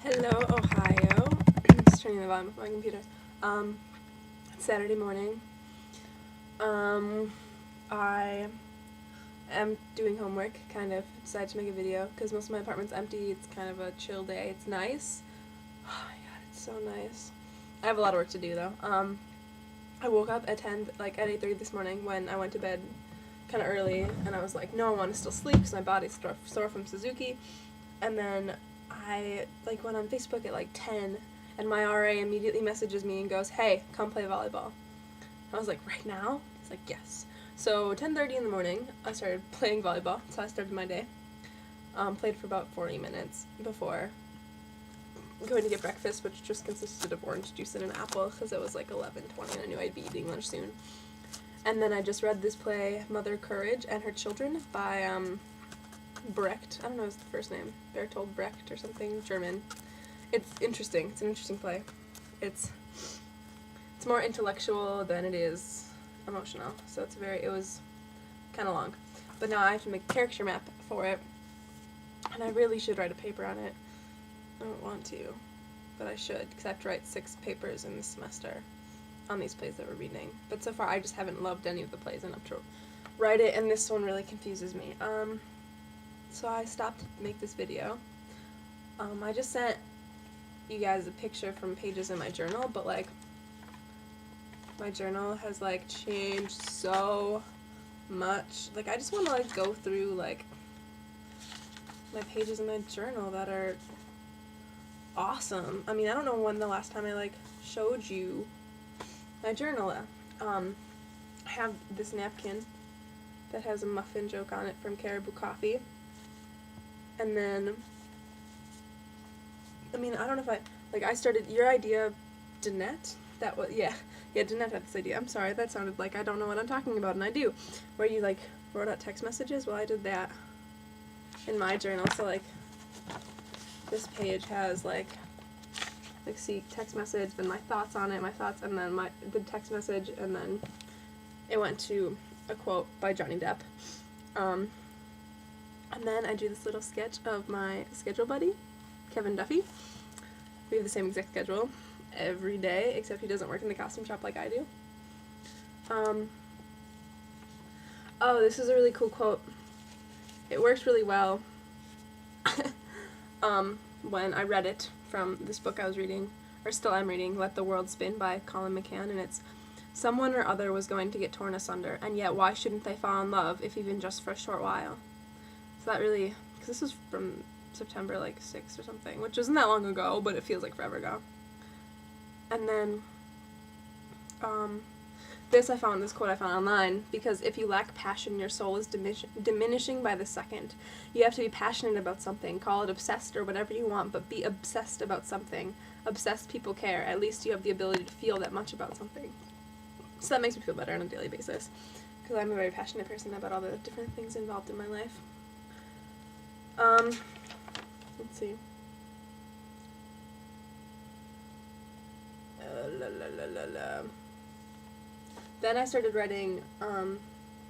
Hello, Ohio. Just turning the volume of my computer. It's Saturday morning. I am doing homework, kind of. Decided to make a video because most of my apartment's empty. It's kind of a chill day. It's nice. Oh my god, it's so nice. I have a lot of work to do though. I woke up at 8:30 this morning when I went to bed kind of early, and I was like, no, I want to still sleep because my body's sore from Suzuki. And then I went on Facebook at 10, and my RA immediately messages me and goes, hey, come play volleyball. I was like, right now? He's like, yes. So 10:30 in the morning, I started playing volleyball. So I started my day. Played for about 40 minutes before going to get breakfast, which just consisted of orange juice and an apple because it was 11:20 and I knew I'd be eating lunch soon. And then I just read this play, Mother Courage and Her Children, by Brecht. I don't know his first name. Bertolt Brecht or something, German. It's interesting. It's an interesting play. It's more intellectual than it is emotional. So it was kind of long. But now I have to make a character map for it. And I really should write a paper on it. I don't want to, but I should, because I have to write 6 papers in this semester on these plays that we're reading. But so far I just haven't loved any of the plays enough to write it, and this one really confuses me. So I stopped to make this video. I just sent you guys a picture from pages in my journal, but my journal has changed so much. I just want to go through my pages in my journal that are awesome. I mean, I don't know when the last time I showed you my journal. I have this napkin that has a muffin joke on it from Caribou Coffee. And then, I mean, I don't know if I started your idea, Danette. That was, yeah, Danette had this idea. I'm sorry, that sounded like I don't know what I'm talking about, and I do. Where you wrote out text messages. Well, I did that in my journal. So this page has see text message, then my thoughts on it, and then the text message, and then it went to a quote by Johnny Depp. And then I do this little sketch of my schedule buddy, Kevin Duffy. We have the same exact schedule every day, except he doesn't work in the costume shop like I do. Oh, this is a really cool quote. It works really well when I read it from this book I was reading, or still am reading, Let the World Spin by Colin McCann, and it's, someone or other was going to get torn asunder, and yet why shouldn't they fall in love, if even just for a short while? So that really, because this was from September 6th or something, which isn't that long ago, but it feels like forever ago. And then, this quote I found online, because if you lack passion, your soul is diminishing by the second. You have to be passionate about something, call it obsessed or whatever you want, but be obsessed about something. Obsessed people care, at least you have the ability to feel that much about something. So that makes me feel better on a daily basis, because I'm a very passionate person about all the different things involved in my life. Let's see. Then I started writing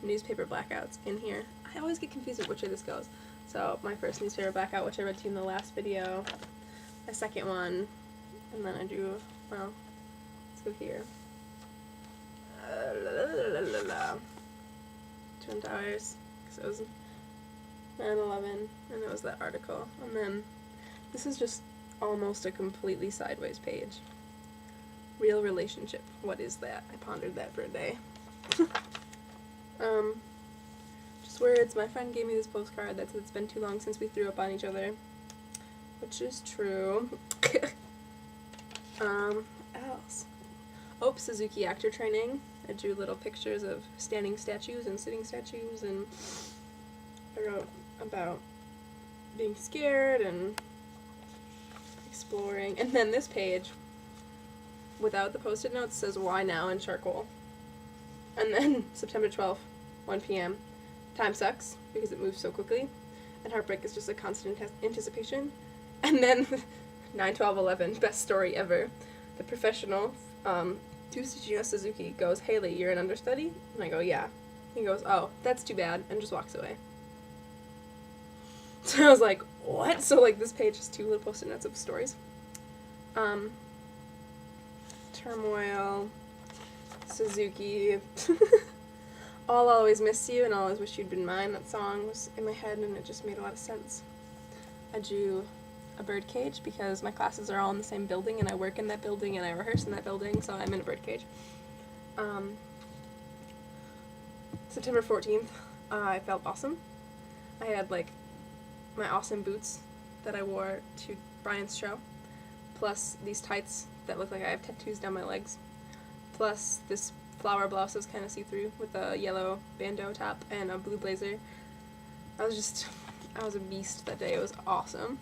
newspaper blackouts in here. I always get confused with which way this goes. So my first newspaper blackout, which I read to you in the last video, my second one, and then I do, well, let's go here. Twin Towers, because it was 9/11, and it was that article. And then this is just almost a completely sideways page. Real relationship. What is that? I pondered that for a day. Just words. My friend gave me this postcard that said it's been too long since we threw up on each other, which is true. Else. Oh, Suzuki actor training. I drew little pictures of standing statues and sitting statues, and I wrote about being scared and exploring. And then this page, without the post-it notes, says why now in charcoal. And then September 12th, 1 p.m. Time sucks because it moves so quickly, and heartbreak is just a constant anticipation. And then 9/12/11, best story ever. The professional, Tsuchino Suzuki, goes, Haley, you're an understudy? And I go, yeah. He goes, oh, that's too bad, and just walks away. So I was like, what? So, like, this page is 2 little post-it notes of stories. Turmoil, Suzuki, I'll always miss you and I'll always wish you'd been mine. That song was in my head and it just made a lot of sense. I drew a bird cage because my classes are all in the same building and I work in that building and I rehearse in that building, so I'm in a bird cage. September 14th, I felt awesome. I had, like, my awesome boots that I wore to Brian's show, plus these tights that look like I have tattoos down my legs, plus this flower blouse that's kind of see-through with a yellow bandeau top and a blue blazer. I was a beast that day. It was awesome.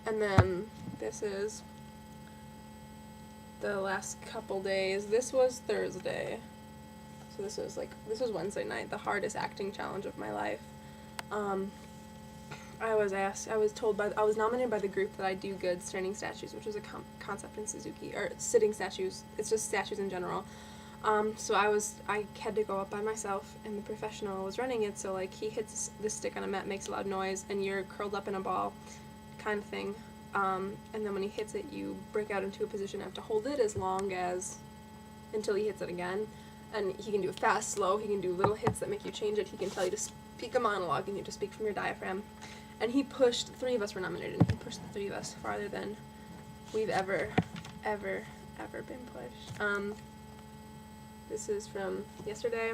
And then this is the last couple days. This was Thursday. So this was Wednesday night, the hardest acting challenge of my life. I was nominated by the group that I do good standing statues, which is a concept in Suzuki, or sitting statues. It's just statues in general. So I had to go up by myself, and the professional was running it, so, like, he hits the stick on a mat, makes a loud noise, and you're curled up in a ball kind of thing. And then when he hits it, you break out into a position and have to hold it until he hits it again. And he can do it fast, slow, he can do little hits that make you change it, he can tell you to speak a monologue, and you have to speak from your diaphragm. And he pushed, 3 of us were nominated, and he pushed the 3 of us farther than we've ever been pushed. This is from yesterday.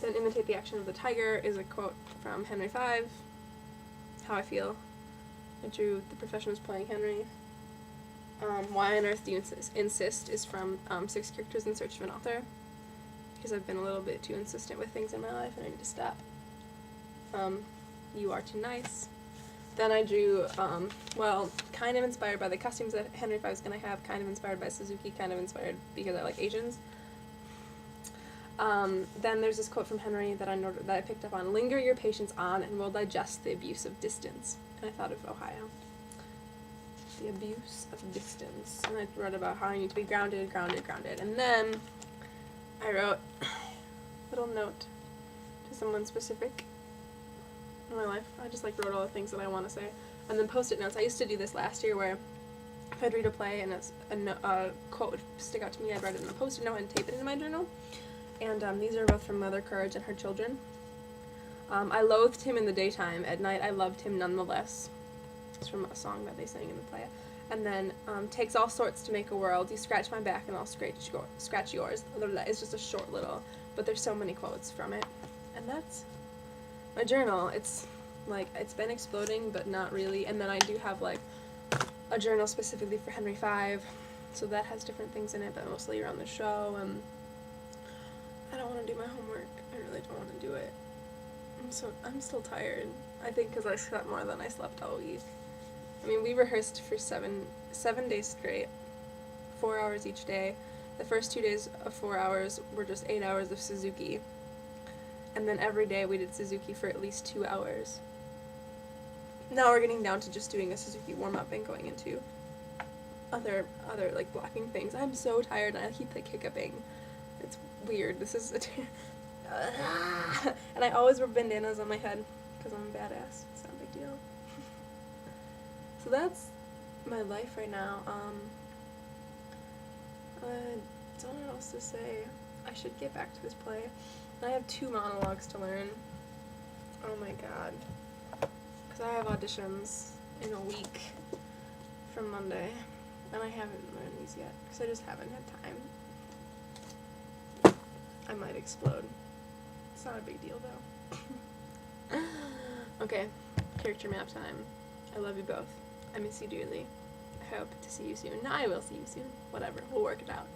Then imitate the action of the tiger is a quote from Henry V. How I feel. I drew the professionals playing Henry. Why on earth do you insist is from 6 Characters in Search of an Author. Because I've been a little bit too insistent with things in my life and I need to stop. You are too nice. Then I drew, kind of inspired by the costumes that Henry V is going to have, kind of inspired by Suzuki, kind of inspired because I like Asians. Then there's this quote from Henry that I picked up on: linger your patience on and we'll digest the abuse of distance. And I thought of Ohio. The abuse of distance. And I wrote about how I need to be grounded. And then I wrote a little note to someone specific in my life. I just, like, wrote all the things that I want to say. And then post-it notes. I used to do this last year where if I'd read a play and a quote would stick out to me, I'd write it in a post-it note and tape it in my journal. And these are both from Mother Courage and her children. I loathed him in the daytime. At night I loved him nonetheless. It's from a song that they sang in the play. And then, takes all sorts to make a world. You scratch my back and I'll scratch yours. It's just a short little, but there's so many quotes from it. And that's my journal. It's, like, it's been exploding, but not really. And then I do have, like, a journal specifically for Henry V, so that has different things in it, but mostly around the show. I don't want to do my homework. I really don't want to do it. I'm still tired. I think because I slept more than I slept all week. I mean, we rehearsed for seven days straight, 4 hours each day. The first 2 days of 4 hours were just 8 hours of Suzuki. And then every day we did Suzuki for at least 2 hours. Now we're getting down to just doing a Suzuki warm-up and going into other like, blocking things. I'm so tired and I keep, like, hiccuping. It's weird. This is and I always wear bandanas on my head because I'm a badass. It's not a big deal. So that's my life right now. I don't know what else to say. I should get back to this play. I have 2 monologues to learn. Oh my god. Because I have auditions in a week from Monday. And I haven't learned these yet. Because I just haven't had time. I might explode. It's not a big deal though. Okay. Character map time. I love you both. I miss you dearly. I hope to see you soon. No, I will see you soon. Whatever. We'll work it out.